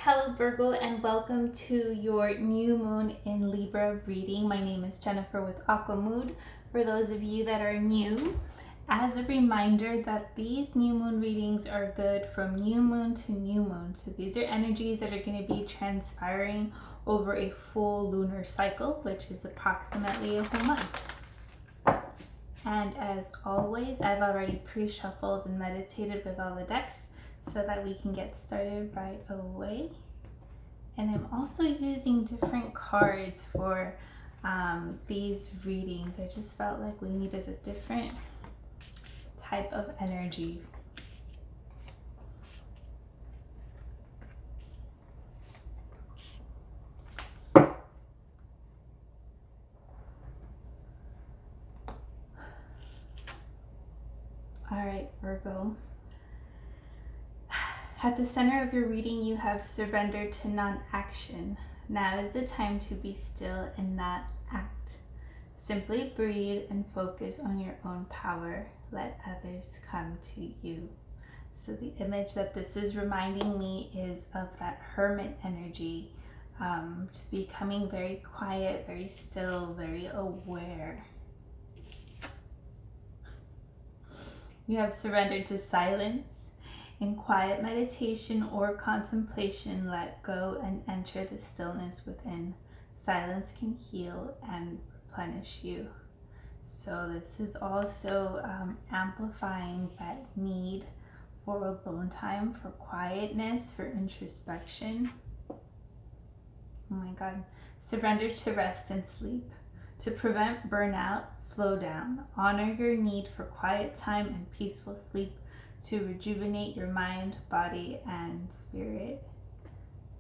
Hello Virgo, and welcome to your new moon in Libra reading. My name is Jennifer with Aqua Mood. For those of you that are new, as a reminder that these new moon readings are good from new moon to new moon. So these are energies that are going to be transpiring over a full lunar cycle, which is approximately a whole month. And as always, I've already pre-shuffled and meditated with all the decks so that we can get started right away. And I'm also using different cards for these readings. I just felt like we needed a different type of energy. All right, Virgo. At the center of your reading, you have surrendered to non-action. Now is the time to be still and not act. Simply breathe and focus on your own power. Let others come to you. So the image that this is reminding me is of that hermit energy, just becoming very quiet, very still, very aware. You have surrendered to silence. In quiet meditation or contemplation, let go and enter the stillness within. Silence can heal and replenish you. So this is also amplifying that need for alone time, for quietness, for introspection. Oh my God. Surrender to rest and sleep. To prevent burnout, slow down. Honor your need for quiet time and peaceful sleep to rejuvenate your mind, body, and spirit.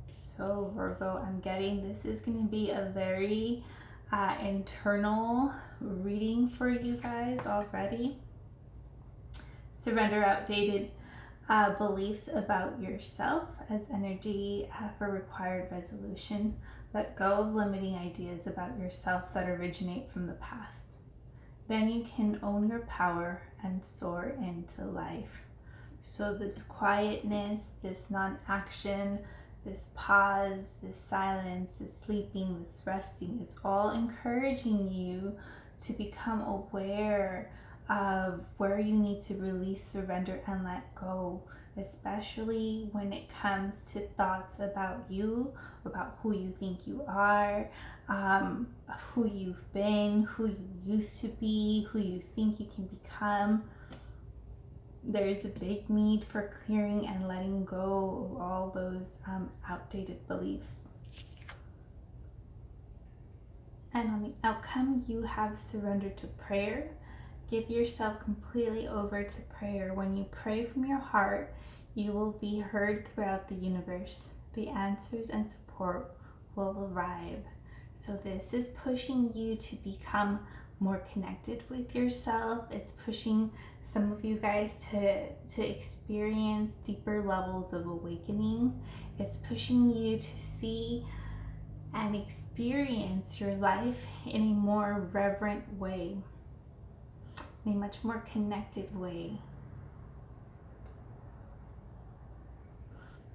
So Virgo, I'm getting this is going to be a very internal reading for you guys already. Surrender outdated beliefs about yourself as energy for required resolution. Let go of limiting ideas about yourself that originate from the past. Then you can own your power and soar into life. So this quietness, this non-action, this pause, this silence, this sleeping, this resting is all encouraging you to become aware of where you need to release, surrender, and let go, especially when it comes to thoughts about you, about who you think you are, who you've been, who you used to be, who you think you can become. There is a big need for clearing and letting go of all those outdated beliefs. And on the outcome, you have surrendered to prayer. Give yourself completely over to prayer. When you pray from your heart, you will be heard throughout the universe. The answers and support will arrive. So this is pushing you to become more connected with yourself. It's pushing some of you guys to experience deeper levels of awakening. It's pushing you to see and experience your life in a more reverent way, in a much more connected way.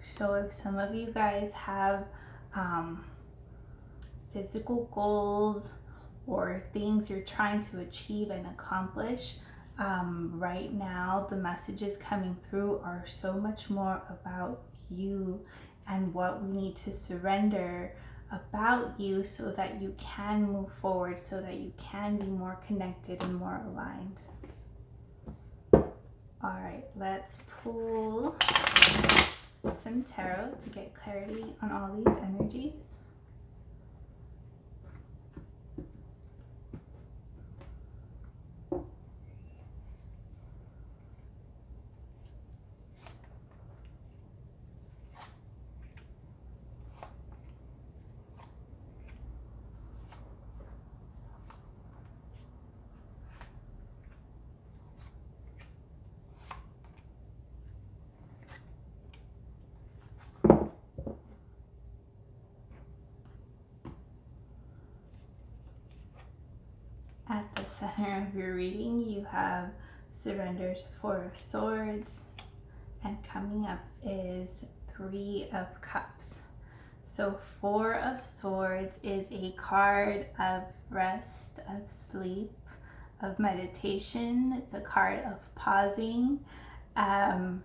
So if some of you guys have physical goals or things you're trying to achieve and accomplish, right now the messages coming through are so much more about you and what we need to surrender about you so that you can move forward, so that you can be more connected and more aligned. All right, let's pull some tarot to get clarity on all these energies. At the center of your reading, you have surrendered Four of Swords, and coming up is Three of Cups. So Four of Swords is a card of rest, of sleep, of meditation. It's a card of pausing. And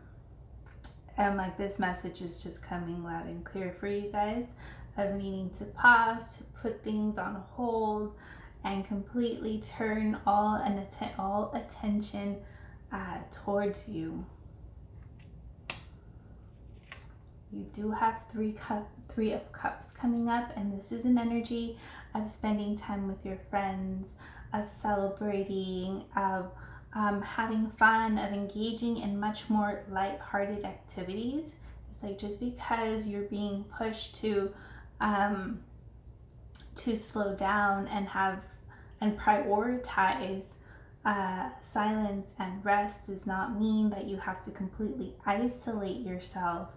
like this message is just coming loud and clear for you guys, of needing to pause, to put things on hold, and completely turn all attention towards you. You do have Three of Cups coming up, and this is an energy of spending time with your friends, of celebrating, of having fun, of engaging in much more lighthearted activities. It's like just because you're being pushed to slow down and prioritize silence and rest does not mean that you have to completely isolate yourself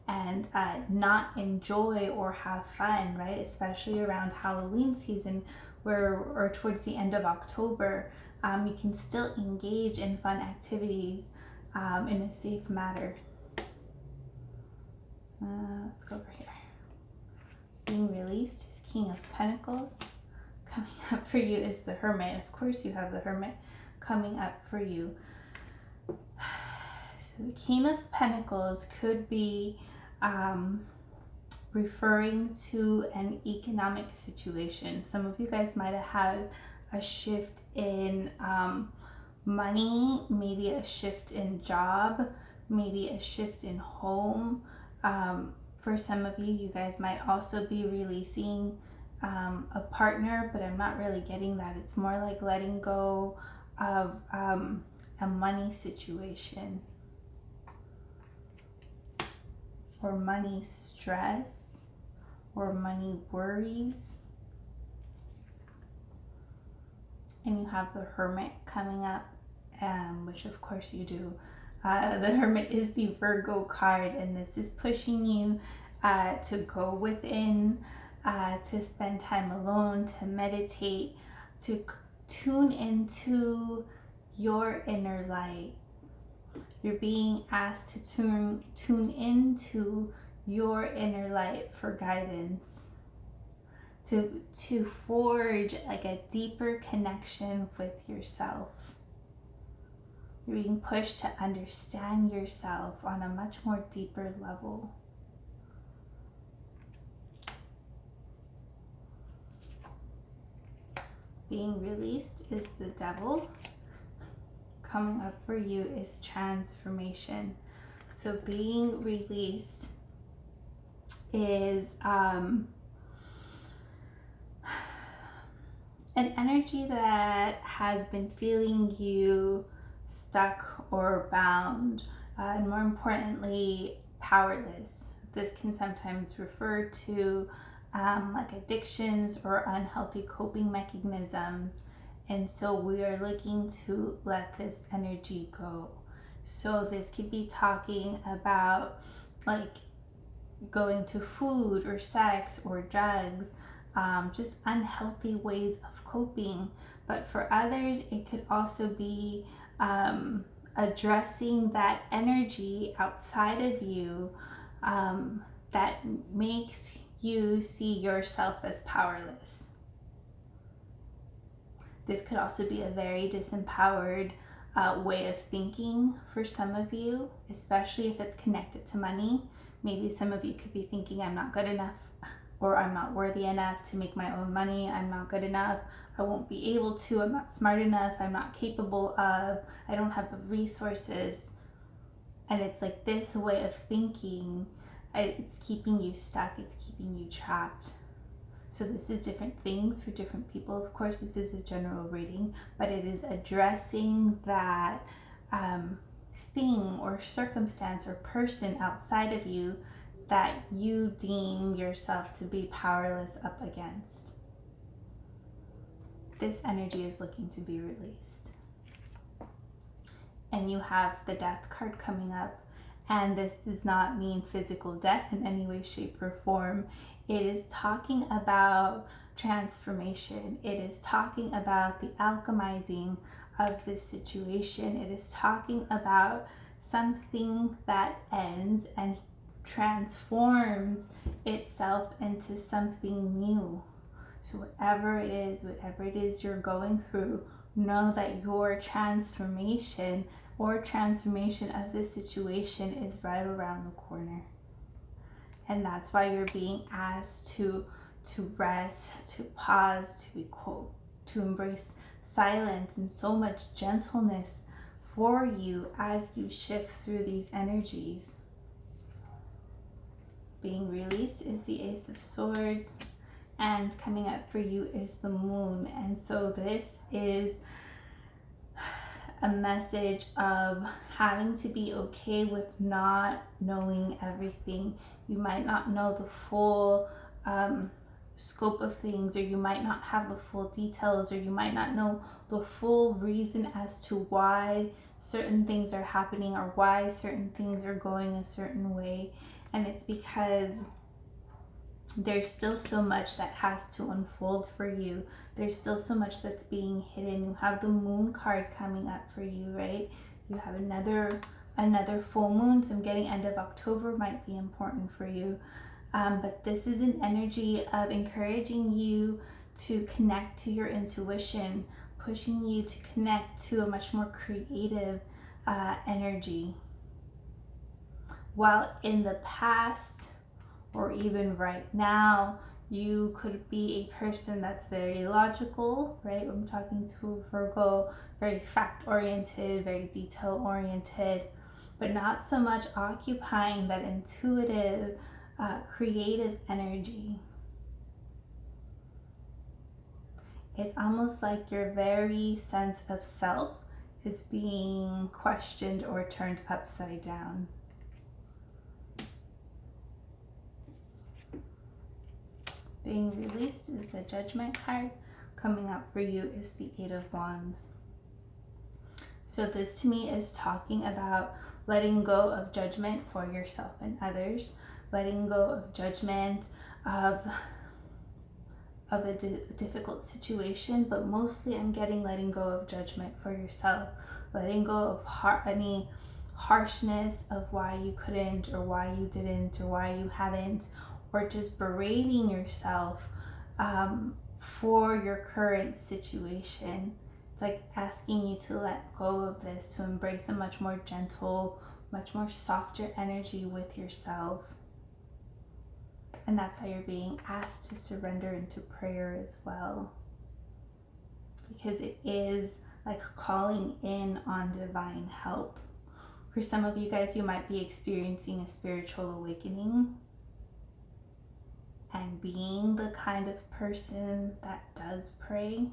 and not enjoy or have fun, right? Especially around Halloween season, or towards the end of October, you can still engage in fun activities in a safe manner. Let's go over here. Being released is King of Pentacles. Coming up for you is the Hermit. Of course you have the Hermit coming up for you. So the King of Pentacles could be referring to an economic situation. Some of you guys might have had a shift in money, maybe a shift in job, maybe a shift in home. For some of you, you guys might also be releasing a partner, but I'm not really getting that. It's more like letting go of a money situation or money stress or money worries. And you have the Hermit coming up, which of course you do. The Hermit is the Virgo card, and this is pushing you to go within, to spend time alone, to meditate, to tune into your inner light. You're being asked to tune into your inner light for guidance, to forge like a deeper connection with yourself. You're being pushed to understand yourself on a much more deeper level. Being released is the Devil. Coming up for you is transformation. So being released is an energy that has been feeling you stuck or bound, and more importantly, powerless. This can sometimes refer to like addictions or unhealthy coping mechanisms. And so we are looking to let this energy go. So this could be talking about like going to food or sex or drugs, just unhealthy ways of coping. But for others, it could also be addressing that energy outside of you that makes you see yourself as powerless. This could also be a very disempowered way of thinking for some of you, especially if it's connected to money. Maybe some of you could be thinking, I'm not good enough, or I'm not worthy enough to make my own money. I'm not good enough. I won't be able to. I'm not smart enough. I'm not capable of. I don't have the resources. And it's like this way of thinking, it's keeping you stuck. It's keeping you trapped. So this is different things for different people. Of course, this is a general reading, but it is addressing that thing or circumstance or person outside of you that you deem yourself to be powerless up against. This energy is looking to be released. And you have the Death card coming up, and this does not mean physical death in any way, shape, or form. It is talking about transformation. It is talking about the alchemizing of this situation. It is talking about something that ends and transforms itself into something new. So whatever it is you're going through, know that your transformation or transformation of this situation is right around the corner. And that's why you're being asked to rest, to pause, to embrace silence and so much gentleness for you as you shift through these energies. Being released is the Ace of Swords, and coming up for you is the Moon. And so this is a message of having to be okay with not knowing everything. You might not know the full scope of things, or you might not have the full details, or you might not know the full reason as to why certain things are happening or why certain things are going a certain way. And it's because there's still so much that has to unfold for you. There's still so much that's being hidden. You have the Moon card coming up for you, right? You have another full moon, so I'm getting end of October might be important for you. But this is an energy of encouraging you to connect to your intuition, pushing you to connect to a much more creative energy. While in the past, or even right now, you could be a person that's very logical, right? I'm talking to a Virgo, very fact-oriented, very detail-oriented, but not so much occupying that intuitive, creative energy. It's almost like your very sense of self is being questioned or turned upside down. Being released is the Judgment card. Coming up for you is the Eight of Wands. So this to me is talking about letting go of judgment for yourself and others, letting go of judgment of a difficult situation, but mostly I'm getting letting go of judgment for yourself, letting go of any harshness of why you couldn't or why you didn't or why you haven't, or just berating yourself for your current situation. It's like asking you to let go of this, to embrace a much more gentle, much more softer energy with yourself. And that's why you're being asked to surrender into prayer as well. Because it is like calling in on divine help. For some of you guys, you might be experiencing a spiritual awakening. And being the kind of person that does pray.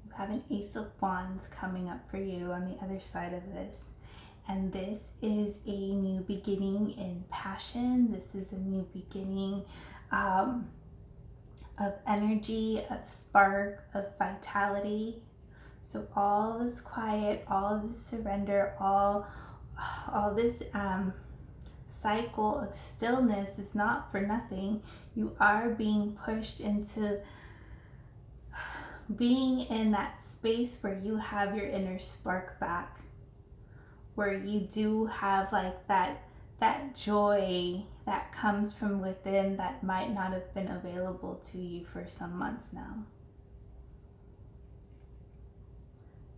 You have an Ace of Wands coming up for you on the other side of this. And this is a new beginning in passion. This is a new beginning of energy, of spark, of vitality. So all this quiet, all this surrender, all this cycle of stillness is not for nothing. You are being pushed into being in that space where you have your inner spark back, where you do have like that joy that comes from within that might not have been available to you for some months now.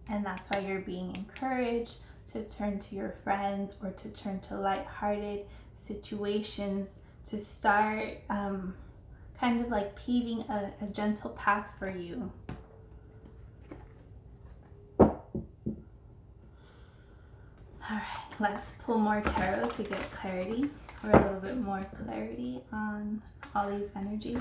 And that's why you're being encouraged to turn to your friends or to turn to lighthearted situations to start kind of like paving a gentle path for you. All right, let's pull more tarot to get clarity, or a little bit more clarity on all these energies.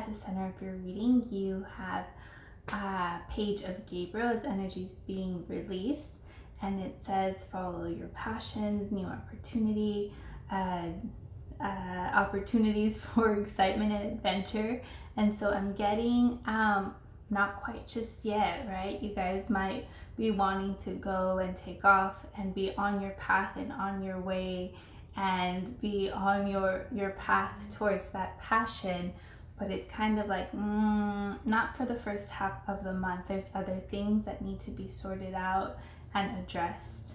at the center of your reading, you have a page of Gabriel as energies being released, and it says follow your passions, new opportunity, opportunities for excitement and adventure. And so I'm getting not quite just yet, right? You guys might be wanting to go and take off and be on your path and on your way and be on your path towards that passion, but it's kind of like not for the first half of the month. There's other things that need to be sorted out and addressed.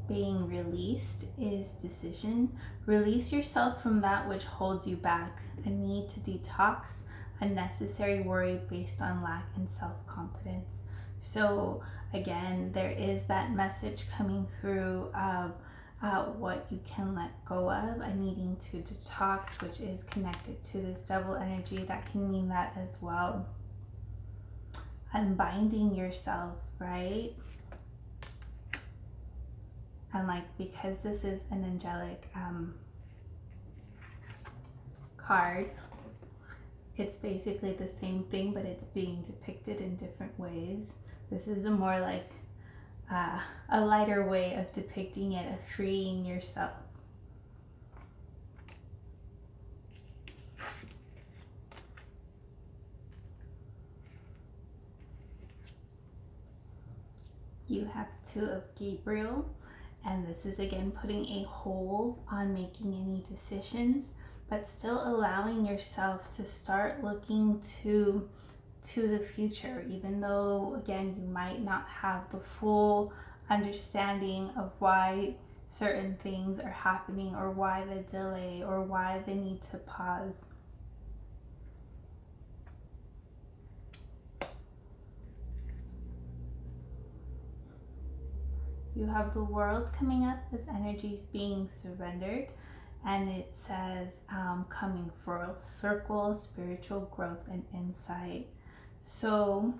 Being released is decision. Release yourself from that which holds you back, a need to detox, unnecessary worry based on lack and self-confidence. So again, there is that message coming through of what you can let go of, a needing to detox, which is connected to this double energy. That can mean that as well. Unbinding yourself, right? And like, because this is an angelic card, it's basically the same thing, but it's being depicted in different ways. This is a more like a lighter way of depicting it, of freeing yourself. You have Two of Gabriel, and this is again putting a hold on making any decisions, but still allowing yourself to start looking to the future, even though again you might not have the full understanding of why certain things are happening, or why the delay, or why the need to pause. You have the World coming up as energies being surrendered, and it says coming full circle, spiritual growth and insight. So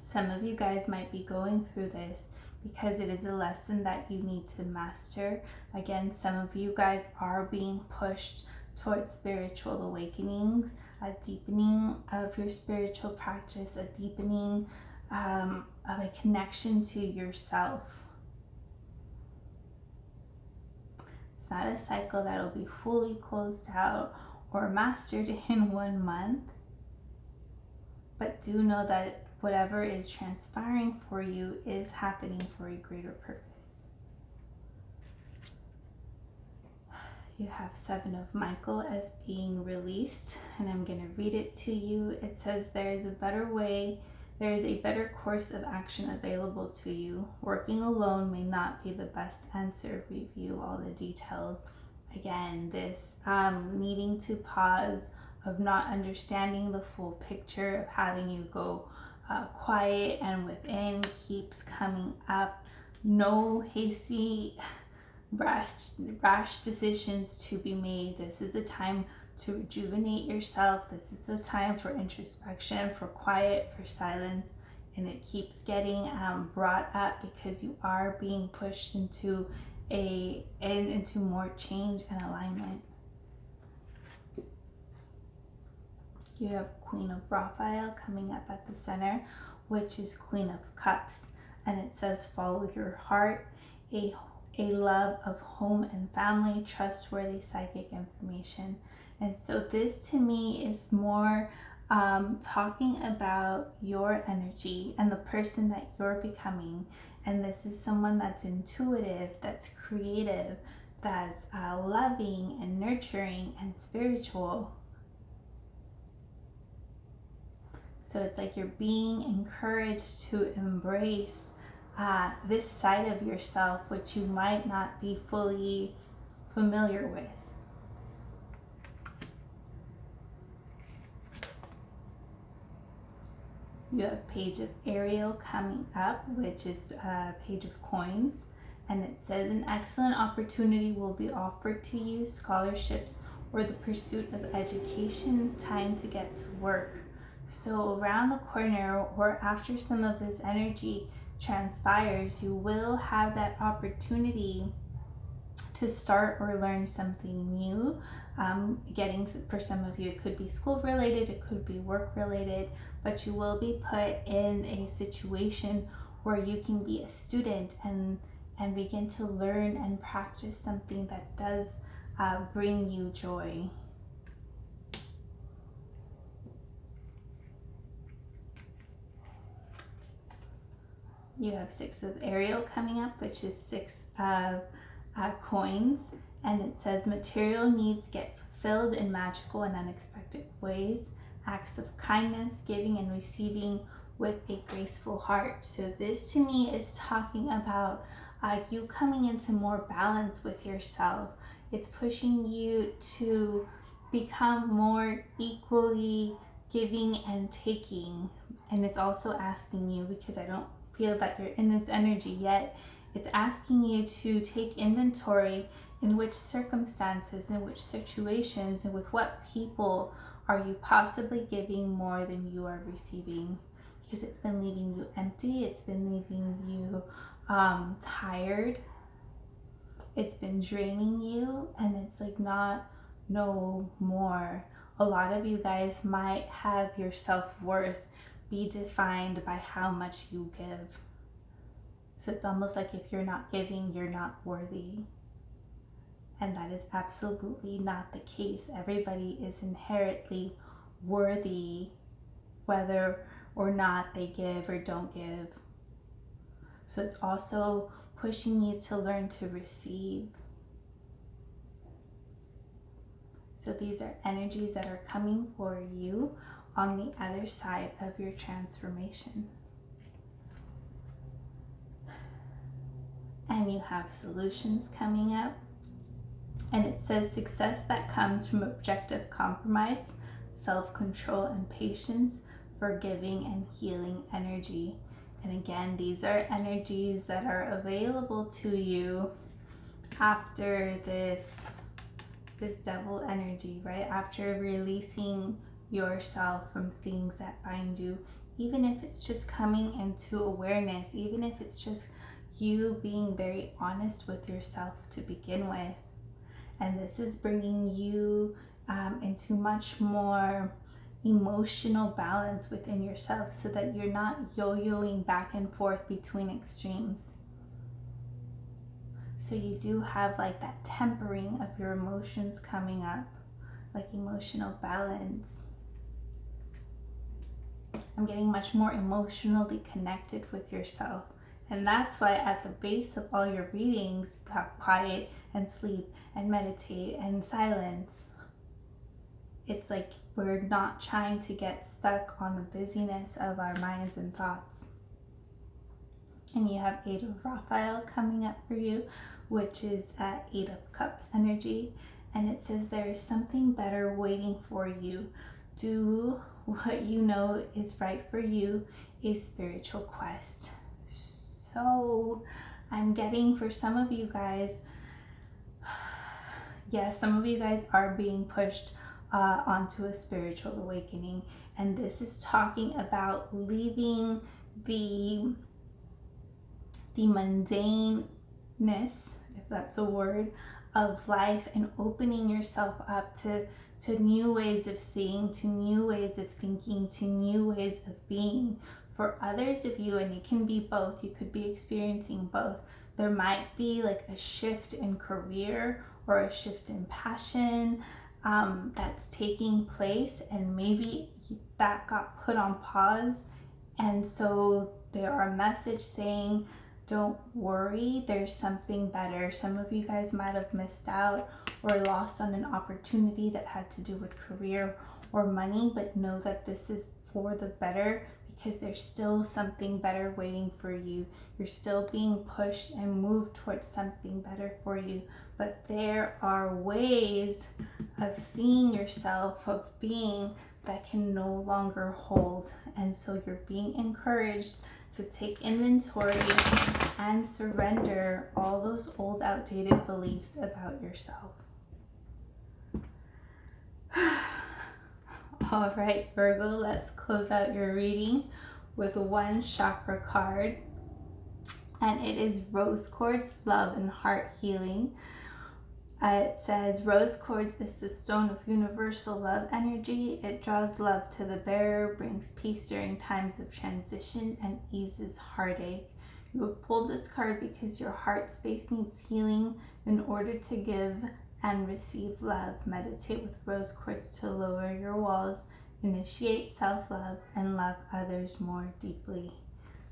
some of you guys might be going through this because it is a lesson that you need to master. Again, some of you guys are being pushed towards spiritual awakenings, a deepening of your spiritual practice, a deepening of a connection to yourself. It's not a cycle that'll be fully closed out or mastered in 1 month, but do know that whatever is transpiring for you is happening for a greater purpose. You have Seven of Michael as being released, and I'm going to read it to you. It says, there is a better way. There is a better course of action available to you. Working alone may not be the best answer. Review all the details. Again, this needing to pause, of not understanding the full picture, of having you go quiet and within, keeps coming up. No hasty, rash decisions to be made. This is a time to rejuvenate yourself. This is a time for introspection, for quiet, for silence, and it keeps getting brought up because you are being pushed into more change and alignment. You have Queen of Raphael coming up at the center, which is Queen of Cups, and it says follow your heart, a love of home and family, trustworthy psychic information. And so this to me is more talking about your energy and the person that you're becoming. And this is someone that's intuitive, that's creative, that's loving and nurturing and spiritual. So it's like you're being encouraged to embrace this side of yourself, which you might not be fully familiar with. You have Page of Ariel coming up, which is Page of Coins, and it says an excellent opportunity will be offered to you, scholarships or the pursuit of education, time to get to work. So around the corner, or after some of this energy transpires, you will have that opportunity to start or learn something new. For some of you, it could be school related, it could be work related, but you will be put in a situation where you can be a student and begin to learn and practice something that does bring you joy. You have 6 of Ariel coming up, which is 6 of coins, and it says material needs get fulfilled in magical and unexpected ways. Acts of kindness, giving and receiving with a graceful heart. So this to me is talking about you coming into more balance with yourself. It's pushing you to become more equally giving and taking. And it's also asking you, because I don't feel that you're in this energy yet, it's asking you to take inventory in which circumstances, in which situations, and with what people are you possibly giving more than you are receiving, because it's been leaving you empty, it's been leaving you tired, it's been draining you, and it's like not no more. A lot of you guys might have your self-worth be defined by how much you give. So it's almost like if you're not giving, you're not worthy. And that is absolutely not the case. Everybody is inherently worthy, whether or not they give or don't give. So it's also pushing you to learn to receive. So these are energies that are coming for you on the other side of your transformation. And you have solutions coming up. And it says success that comes from objective compromise, self-control and patience, forgiving and healing energy. And again, these are energies that are available to you after this devil energy, right? After releasing yourself from things that bind you, even if it's just coming into awareness, even if it's just you being very honest with yourself to begin with. And this is bringing you into much more emotional balance within yourself, so that you're not yo-yoing back and forth between extremes. So you do have like that tempering of your emotions coming up, like emotional balance. I'm getting much more emotionally connected with yourself. And that's why at the base of all your readings, you have quiet and sleep and meditate and silence. It's like we're not trying to get stuck on the busyness of our minds and thoughts. And you have 8 of Raphael coming up for you, which is at 8 of Cups energy. And it says there is something better waiting for you. Do what you know is right for you, a spiritual quest. So I'm getting, for some of you guys, yes, some of you guys are being pushed onto a spiritual awakening. And this is talking about leaving the mundaneness, if that's a word, of life, and opening yourself up to new ways of seeing, to new ways of thinking, to new ways of being. For others of you, and it can be both, you could be experiencing both, there might be like a shift in career or a shift in passion that's taking place, and maybe that got put on pause. And so there are a message saying, don't worry, there's something better. Some of you guys might have missed out or lost on an opportunity that had to do with career or money, but know that this is for the better, because there's still something better waiting for you. You're still being pushed and moved towards something better for you. But there are ways of seeing yourself, of being, that can no longer hold. And so you're being encouraged to take inventory and surrender all those old, outdated beliefs about yourself. All right, Virgo, let's close out your reading with one chakra card. and it is rose quartz, love and heart healing. It says rose quartz is the stone of universal love energy. It draws love to the bearer, brings peace during times of transition, and eases heartache. You have pulled this card because your heart space needs healing in order to give and receive love. Meditate with rose quartz to lower your walls, initiate self-love, and love others more deeply.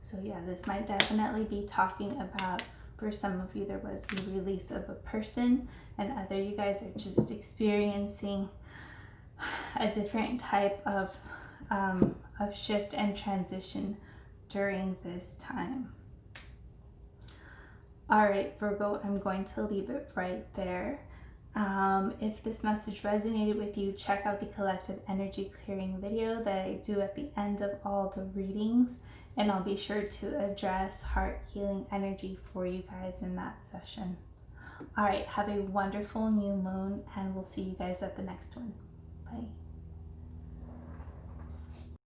So yeah, this might definitely be talking about, for some of you, there was a release of a person, and other you guys are just experiencing a different type of shift and transition during this time. All right, Virgo, I'm going to leave it right there. If this message resonated with you, check out the collective energy clearing video that I do at the end of all the readings, and I'll be sure to address heart healing energy for you guys in that session. All right, have a wonderful new moon, and we'll see you guys at the next one. Bye.